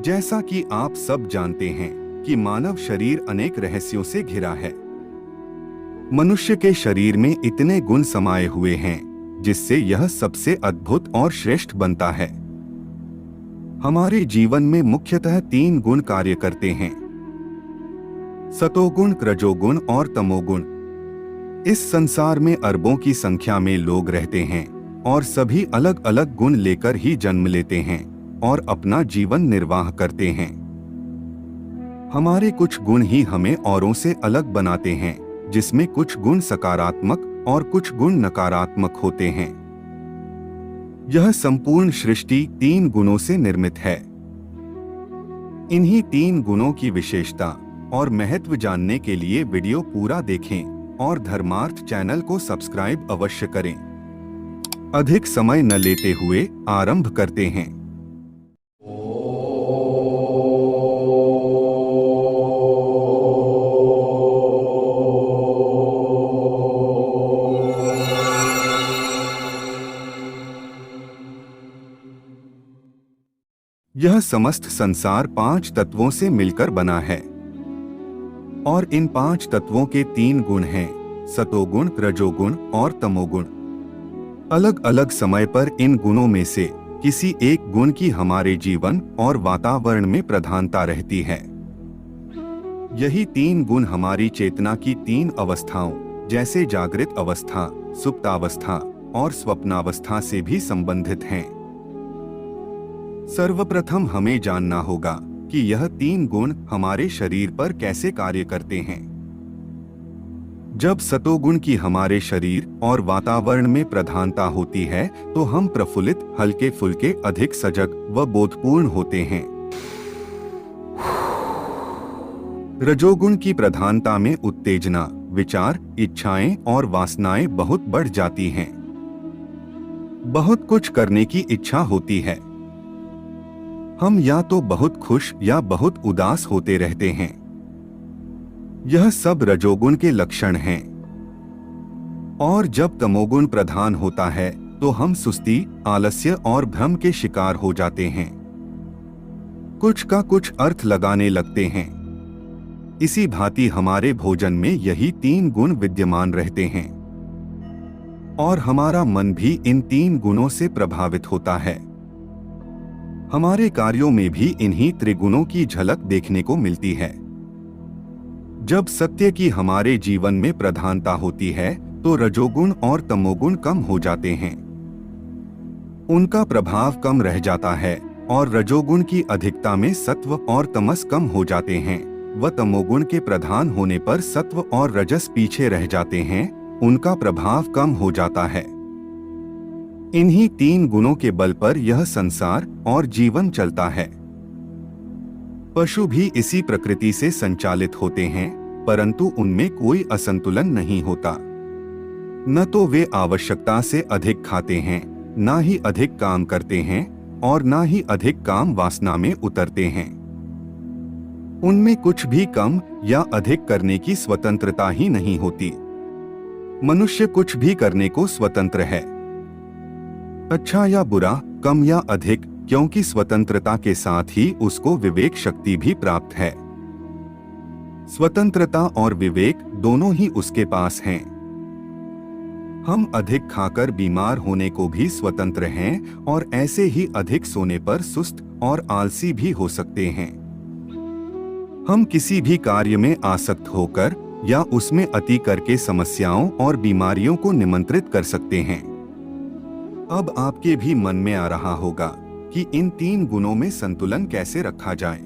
जैसा कि आप सब जानते हैं कि मानव शरीर अनेक रहस्यों से घिरा है। मनुष्य के शरीर में इतने गुण समाये हुए हैं जिससे यह सबसे अद्भुत और श्रेष्ठ बनता है। हमारे जीवन में मुख्यतः 3 गुण कार्य करते हैं: सतोगुण, रजोगुण और तमोगुण। इस संसार में अरबों की संख्या में लोग रहते हैं और सभी अलग अलग गुण लेकर ही जन्म लेते हैं और अपना जीवन निर्वाह करते हैं। हमारे कुछ गुण ही हमें औरों से अलग बनाते हैं, जिसमें कुछ गुण सकारात्मक और कुछ गुण नकारात्मक होते हैं। यह संपूर्ण सृष्टि 3 गुणों से निर्मित है। इन्हीं 3 गुणों की विशेषता और महत्व जानने के लिए वीडियो पूरा देखें और धर्मार्थ चैनल को सब्सक्राइब अवश्य करें। अधिक समय न लेते हुए आरंभ करते हैं। यह समस्त संसार 5 तत्वों से मिलकर बना है और इन 5 तत्वों के 3 गुण हैं: सतोगुण, रजोगुण और तमोगुण। अलग अलग समय पर इन गुणों में से किसी एक गुण की हमारे जीवन और वातावरण में प्रधानता रहती है। यही 3 गुण हमारी चेतना की 3 अवस्थाओं जैसे जागृत अवस्था, सुप्तावस्था और स्वप्नावस्था से भी संबंधित हैं। सर्वप्रथम हमें जानना होगा कि यह 3 गुण हमारे शरीर पर कैसे कार्य करते हैं। जब सतोगुण की हमारे शरीर और वातावरण में प्रधानता होती है तो हम प्रफुल्लित, हल्के फुल्के, अधिक सजग व बोधपूर्ण होते हैं। रजोगुण की प्रधानता में उत्तेजना, विचार, इच्छाएं और वासनाएं बहुत बढ़ जाती हैं। बहुत कुछ करने की इच्छा होती है। हम या तो बहुत खुश या बहुत उदास होते रहते हैं। यह सब रजोगुण के लक्षण हैं। और जब तमोगुण प्रधान होता है तो हम सुस्ती, आलस्य और भ्रम के शिकार हो जाते हैं। कुछ का कुछ अर्थ लगाने लगते हैं। इसी भांति हमारे भोजन में यही 3 गुण विद्यमान रहते हैं और हमारा मन भी इन 3 गुणों से प्रभावित होता है। हमारे कार्यों में भी इन्हीं त्रिगुणों की झलक देखने को मिलती है। जब सत्य की हमारे जीवन में प्रधानता होती है तो रजोगुण और तमोगुण कम हो जाते हैं। उनका प्रभाव कम रह जाता है और रजोगुण की अधिकता में सत्व और तमस कम हो जाते हैं व तमोगुण के प्रधान होने पर सत्व और रजस पीछे रह जाते हैं, उनका प्रभाव कम हो जाता है। इन्हीं 3 गुणों के बल पर यह संसार और जीवन चलता है। पशु भी इसी प्रकृति से संचालित होते हैं, परंतु उनमें कोई असंतुलन नहीं होता। न तो वे आवश्यकता से अधिक खाते हैं, न ही अधिक काम करते हैं और न ही अधिक काम वासना में उतरते हैं। उनमें कुछ भी कम या अधिक करने की स्वतंत्रता ही नहीं होती। मनुष्य कुछ भी करने को स्वतंत्र है, अच्छा या बुरा, कम या अधिक, क्योंकि स्वतंत्रता के साथ ही उसको विवेक शक्ति भी प्राप्त है। स्वतंत्रता और विवेक दोनों ही उसके पास हैं। हम अधिक खाकर बीमार होने को भी स्वतंत्र हैं और ऐसे ही अधिक सोने पर सुस्त और आलसी भी हो सकते हैं। हम किसी भी कार्य में आसक्त होकर या उसमें अति करके समस्याओं और बीमारियों को निमंत्रित कर सकते हैं। अब आपके भी मन में आ रहा होगा कि इन 3 गुणों में संतुलन कैसे रखा जाए।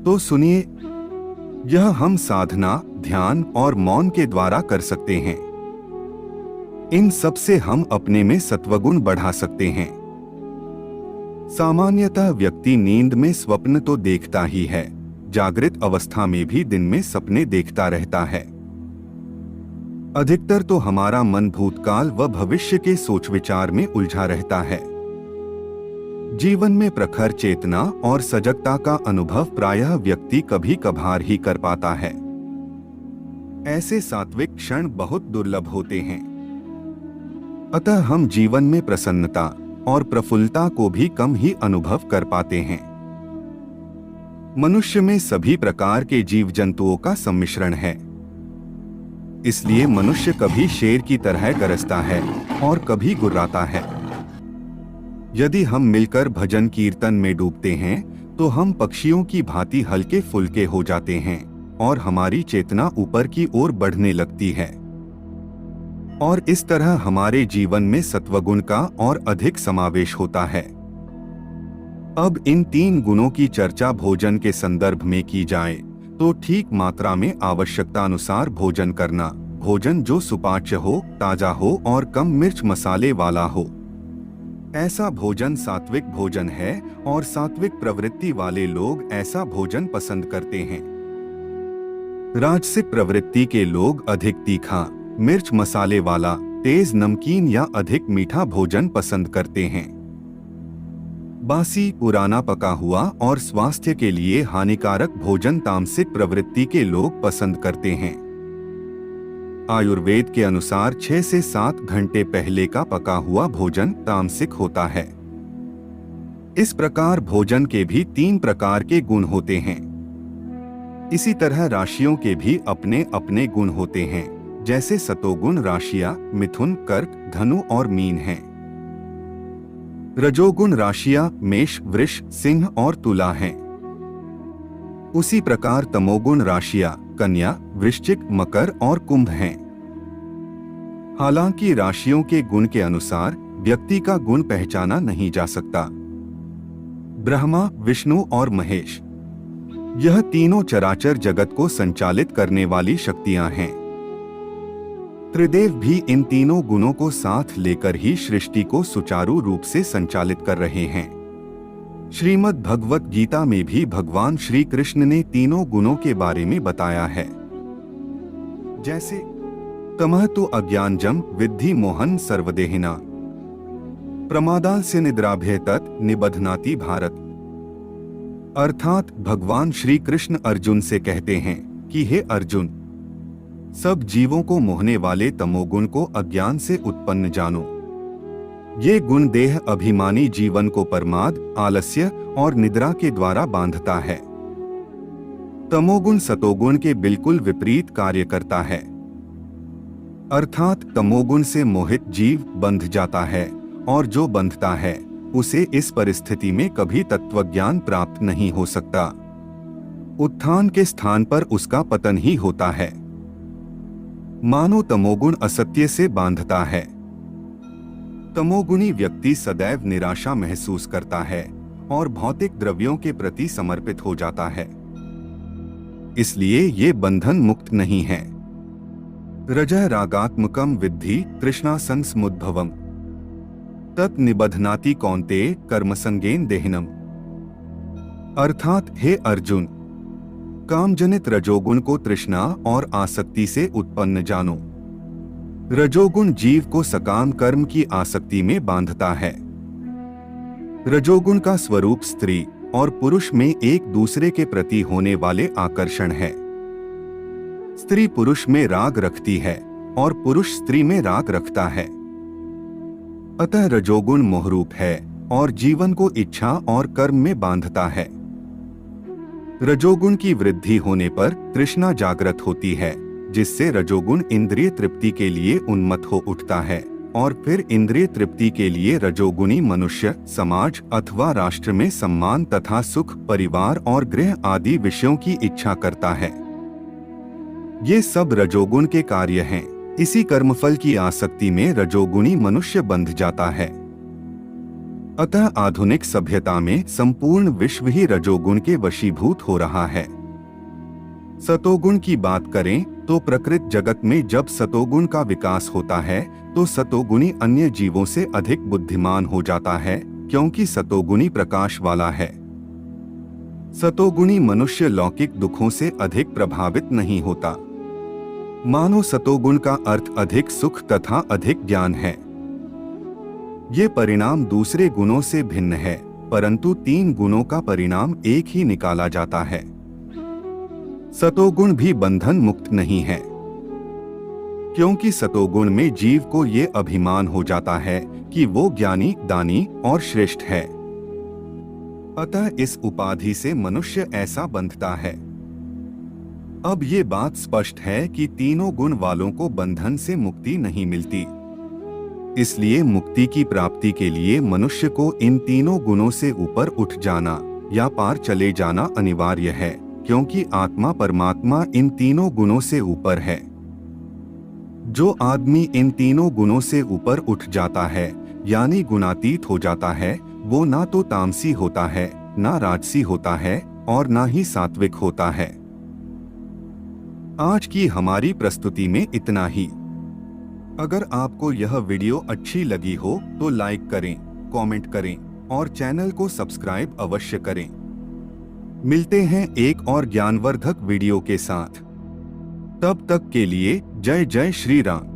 तो सुनिए, यह हम साधना, ध्यान और मौन के द्वारा कर सकते हैं। इन सब से हम अपने में सत्वगुण बढ़ा सकते हैं। सामान्यतः व्यक्ति नींद में स्वप्न तो देखता ही है, जागृत अवस्था में भी दिन में सपने देखता रहता है। अधिकतर तो हमारा मन भूतकाल व भविष्य के सोच विचार में उलझा रहता है। जीवन में प्रखर चेतना और सजगता का अनुभव प्रायः व्यक्ति कभी कभार ही कर पाता है। ऐसे सात्विक क्षण बहुत दुर्लभ होते हैं। अतः हम जीवन में प्रसन्नता और प्रफुल्लता को भी कम ही अनुभव कर पाते हैं। मनुष्य में सभी प्रकार के जीव जंतुओं का सम्मिश्रण है। इसलिए मनुष्य कभी शेर की तरह गरजता है और कभी गुर्राता है। यदि हम मिलकर भजन कीर्तन में डूबते हैं तो हम पक्षियों की भांति हल्के फुल्के हो जाते हैं और हमारी चेतना ऊपर की ओर बढ़ने लगती है। और इस तरह हमारे जीवन में सत्वगुण का और अधिक समावेश होता है। अब इन 3 गुणों की चर्चा भोजन के संदर्भ में की जाए तो ठीक मात्रा में आवश्यकता अनुसार भोजन करना, भोजन जो सुपाच्य हो, ताजा हो और कम मिर्च मसाले वाला हो, ऐसा भोजन सात्विक भोजन है और सात्विक प्रवृत्ति वाले लोग ऐसा भोजन पसंद करते हैं। राजसिक प्रवृत्ति के लोग अधिक तीखा, मिर्च मसाले वाला, तेज नमकीन या अधिक मीठा भोजन पसंद करते हैं। बासी, पुराना पका हुआ और स्वास्थ्य के लिए हानिकारक भोजन तामसिक प्रवृत्ति के लोग पसंद करते हैं। आयुर्वेद के अनुसार 6 से 7 घंटे पहले का पका हुआ भोजन तामसिक होता है। इस प्रकार भोजन के भी 3 प्रकार के गुण होते हैं। इसी तरह राशियों के भी अपने अपने गुण होते हैं, जैसे सतोगुण राशियां मिथुन, कर्क, धनु और मीन हैं। रजोगुण राशियां मेष, वृष, सिंह और तुला हैं। उसी प्रकार तमोगुण राशियां कन्या, वृश्चिक, मकर और कुंभ हैं। हालांकि राशियों के गुण के अनुसार व्यक्ति का गुण पहचाना नहीं जा सकता। ब्रह्मा, विष्णु और महेश, यह तीनों चराचर जगत को संचालित करने वाली शक्तियां हैं। त्रिदेव भी इन तीनों गुणों को साथ लेकर ही सृष्टि को सुचारू रूप से संचालित कर रहे हैं। श्रीमद् भगवत गीता में भी भगवान श्री कृष्ण ने तीनों गुणों के बारे में बताया है। जैसे तमः तु अज्ञानजं विद्धि मोहन सर्वदेहिना, प्रमादास्य निद्राभ्य तत् निबध्नाति भारत। अर्थात भगवान श्री कृष्ण अर्जुन से कहते हैं कि हे अर्जुन, सब जीवों को मोहने वाले तमोगुण को अज्ञान से उत्पन्न जानो। ये गुण देह अभिमानी जीवन को प्रमाद, आलस्य और निद्रा के द्वारा बांधता है। तमोगुण सतोगुण के बिल्कुल विपरीत कार्य करता है, अर्थात तमोगुण से मोहित जीव बंध जाता है और जो बंधता है उसे इस परिस्थिति में कभी तत्वज्ञान प्राप्त नहीं हो सकता। उत्थान के स्थान पर उसका पतन ही होता है। मानो तमोगुण असत्य से बांधता है। तमोगुणी व्यक्ति सदैव निराशा महसूस करता है और भौतिक द्रव्यों के प्रति समर्पित हो जाता है। इसलिए ये बंधन मुक्त नहीं है। रजः रागात्मकं विद्धि तृष्णासंसमुद्भवम् तत् निबध्नाति कौन्तेय कर्मसंगेन देहिनम्। अर्थात हे अर्जुन, कामजनित रजोगुण को तृष्णा और आसक्ति से उत्पन्न जानो। रजोगुण जीव को सकाम कर्म की आसक्ति में बांधता है। रजोगुण का स्वरूप स्त्री और पुरुष में एक दूसरे के प्रति होने वाले आकर्षण है। स्त्री पुरुष में राग रखती है और पुरुष स्त्री में राग रखता है। अतः रजोगुण मोहरूप है और जीवन को इच्छा और कर्म में बांधता है। रजोगुण की वृद्धि होने पर तृष्णा जागृत होती है, जिससे रजोगुण इंद्रिय तृप्ति के लिए उन्मत्त हो उठता है और फिर इंद्रिय तृप्ति के लिए रजोगुणी मनुष्य, समाज अथवा राष्ट्र में सम्मान तथा सुख, परिवार और गृह आदि विषयों की इच्छा करता है। ये सब रजोगुण के कार्य हैं। इसी कर्मफल की आसक्ति में रजोगुणी मनुष्य बंध जाता है। अतः आधुनिक सभ्यता में संपूर्ण विश्व ही रजोगुण के वशीभूत हो रहा है। सतोगुण की बात करें तो प्रकृति जगत में जब सतोगुण का विकास होता है तो सतोगुणी अन्य जीवों से अधिक बुद्धिमान हो जाता है, क्योंकि सतोगुणी प्रकाश वाला है। सतोगुणी मनुष्य लौकिक दुखों से अधिक प्रभावित नहीं होता। मानो सतोगुण का अर्थ अधिक सुख तथा अधिक ज्ञान है। ये परिणाम दूसरे गुणों से भिन्न है, परंतु 3 गुणों का परिणाम एक ही निकाला जाता है। सतोगुण भी बंधन मुक्त नहीं है, क्योंकि सतोगुण में जीव को ये अभिमान हो जाता है कि वो ज्ञानी, दानी और श्रेष्ठ है। अतः इस उपाधि से मनुष्य ऐसा बंधता है। अब ये बात स्पष्ट है कि तीनों गुण वालों को बंधन से मुक्ति नहीं मिलती। इसलिए मुक्ति की प्राप्ति के लिए मनुष्य को इन तीनों गुणों से ऊपर उठ जाना या पार चले जाना अनिवार्य है, क्योंकि आत्मा परमात्मा इन तीनों गुणों से ऊपर है। जो आदमी इन तीनों गुणों से ऊपर उठ जाता है यानी गुणातीत हो जाता है, वो ना तो तामसी होता है, ना राजसी होता है और ना ही सात्विक होता है। आज की हमारी प्रस्तुति में इतना ही। अगर आपको यह वीडियो अच्छी लगी हो तो लाइक करें, कमेंट करें और चैनल को सब्सक्राइब अवश्य करें। मिलते हैं एक और ज्ञानवर्धक वीडियो के साथ। तब तक के लिए जय जय श्री राम।